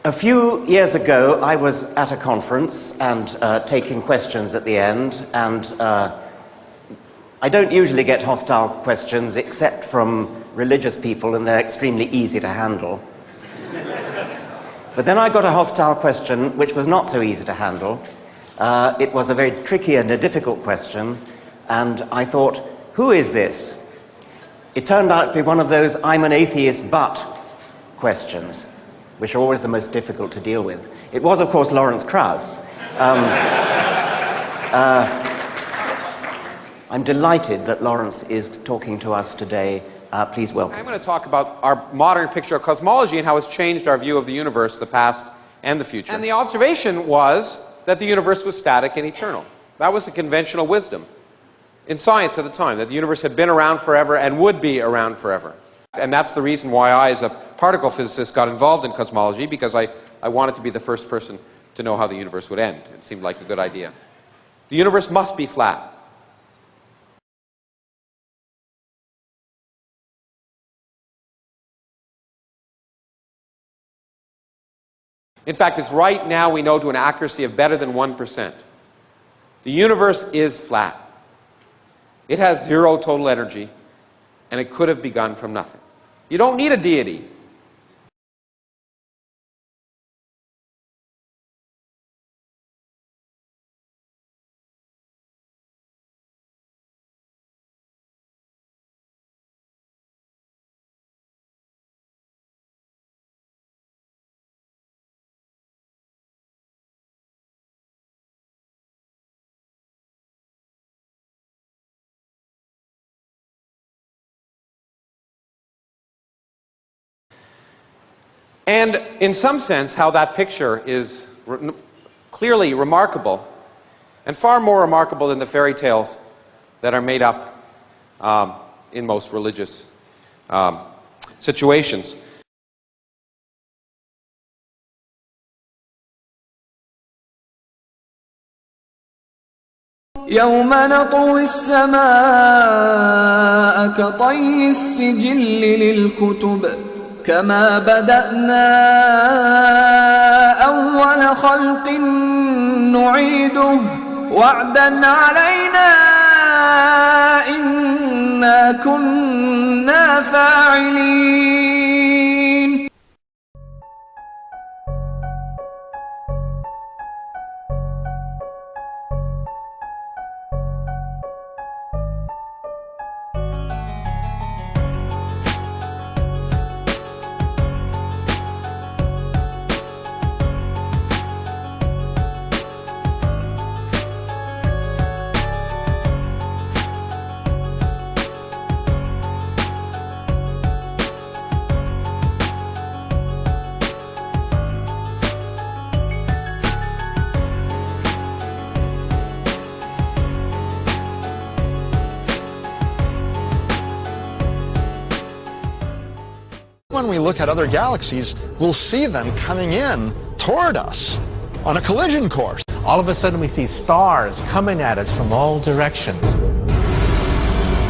A few years ago, I was at a conference and taking questions at the end, and I don't usually get hostile questions except from religious people, and they're extremely easy to handle. But then I got a hostile question which was not so easy to handle. It was a very tricky and a difficult question, and I thought, who is this? It turned out to be one of those I'm an atheist but questions, which are always the most difficult to deal with. It was, of course, Lawrence Krauss. I'm delighted that Lawrence is talking to us today. Please welcome. I'm going to talk about our modern picture of cosmology and how it's changed our view of the universe, the past and the future. And the observation was that the universe was static and eternal. That was the conventional wisdom in science at the time, that the universe had been around forever and would be around forever. And that's the reason why I, as a particle physicist, got involved in cosmology, because I wanted to be the first person to know how the universe would end. It seemed like a good idea. The universe must be flat. In fact, it's right now we know to an accuracy of better than 1%. The universe is flat. It has zero total energy, and it could have begun from nothing. You don't need a deity. And in some sense, how that picture is clearly remarkable, and far more remarkable than the fairy tales that are made up in most religious situations. يوم نطوي السماء كطي السجل للكتب كما بدأنا أول خلق نعيده وعدا علينا إنا كنا فاعلين. When we look at other galaxies, we'll see them coming in toward us on a collision course. All of a sudden we see stars coming at us from all directions.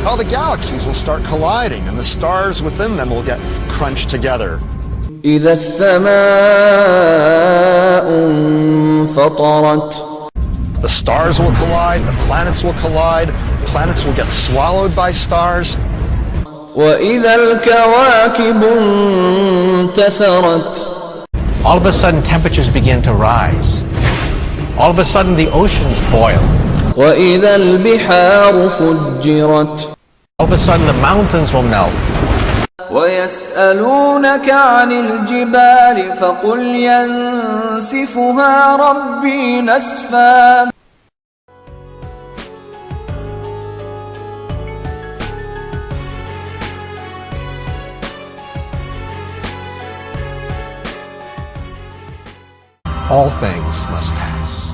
All the galaxies will start colliding, and the stars within them will get crunched together. إذا السماء انفطرت. The stars will collide, the planets will collide, planets will get swallowed by stars. وإذا الكواكب انتثرت. All of a sudden temperatures begin to rise. All of a sudden the oceans boil. وإذا البحار فجرت. All of a sudden the mountains will melt. ويسألونك عن الجبال فقل ينسفها ربي نسفا. All things must pass.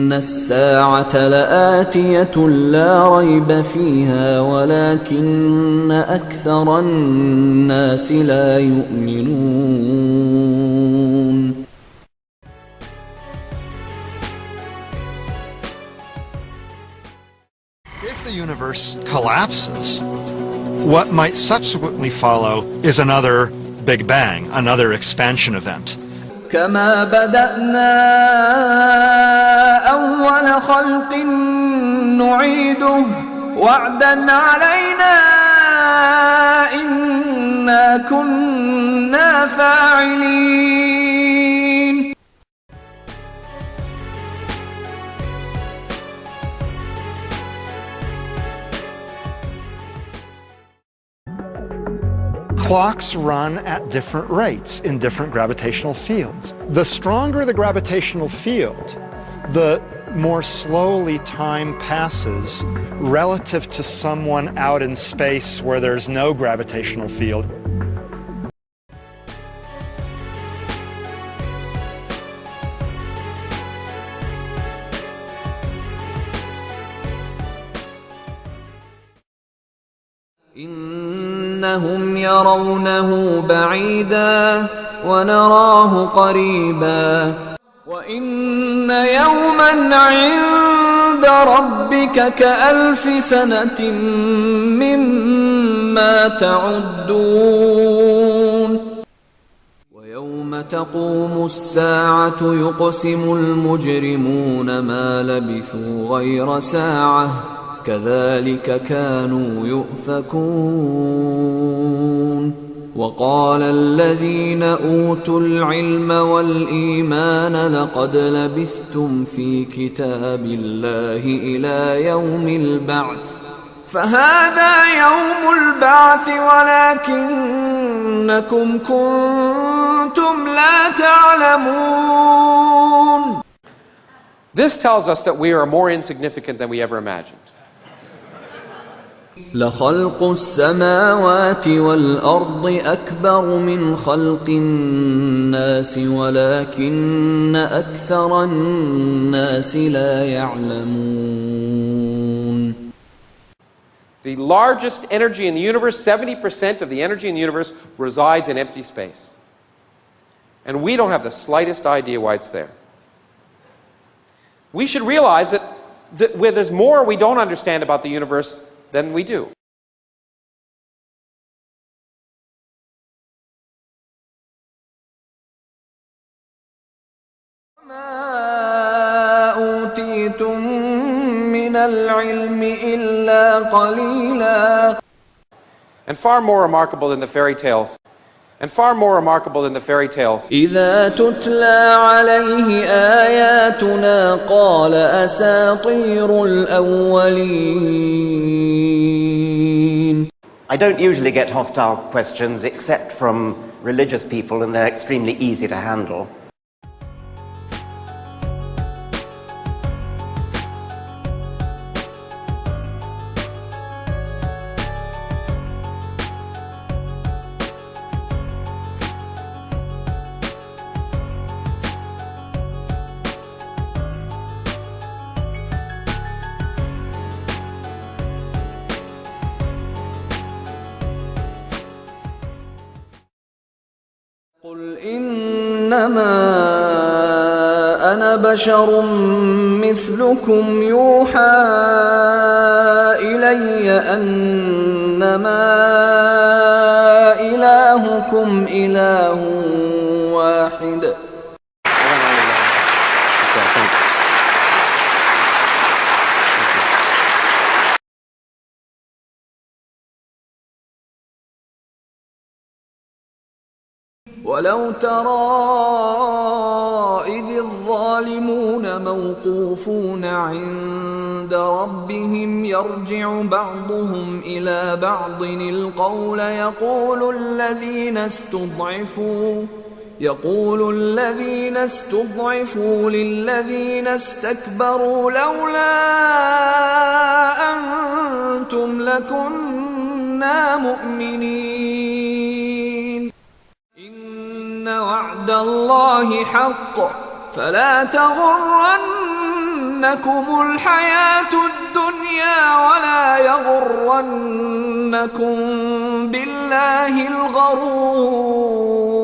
إن الساعة لآتية لا ريب فيها ولكن أكثر الناس لا يؤمنون. If the universe collapses, what might subsequently follow is another Big Bang, another expansion event. كما بدأنا أول خلق نعيده وعدا علينا إنا كنا فاعلين. Clocks run at different rates in different gravitational fields. The stronger the gravitational field, the more slowly time passes relative to someone out in space where there's no gravitational field. إنهم يرونه بعيدا ونراه قريبا وإن يوما عند ربك كألف سنة مما تعدون. ويوم تقوم الساعة يقسم المجرمون ما لبثوا غير ساعة كذلك كانوا يؤفكون. وقال الذين أوتوا العلم والإيمان لقد لبثتم في كتاب الله إلى يوم البعث فهذا يوم البعث ولكنكم كنتم لا تعلمون. This tells us that we are more insignificant than we ever imagined. لخلق السماوات والأرض أكبر من خلق الناس ولكن أكثر الناس لا يعلمون. The largest energy in the universe, 70% of the energy in the universe resides in empty space. And we don't have the slightest idea why it's there. We should realize that where there's more we don't understand about the universe than we do. وما أوتيتم من العلم إلا قليلا. And far more remarkable than the fairy tales. إذا تتلى عليه آياتنا قال أساطير الأولين. I don't usually get hostile questions except from religious people, and they're extremely easy to handle. قل إنما أنا بشر مثلكم يوحى إلي أنما إلهكم إله واحد. ولو ترى إذ الظالمون موقوفون عند ربهم يرجع بعضهم إلى بعض القول يقول الذين استضعفوا للذين استكبروا لولا أنتم لكنا مؤمنين. إن وعد الله حق فلا تغرنكم الحياة الدنيا ولا يغرنكم بالله الغرور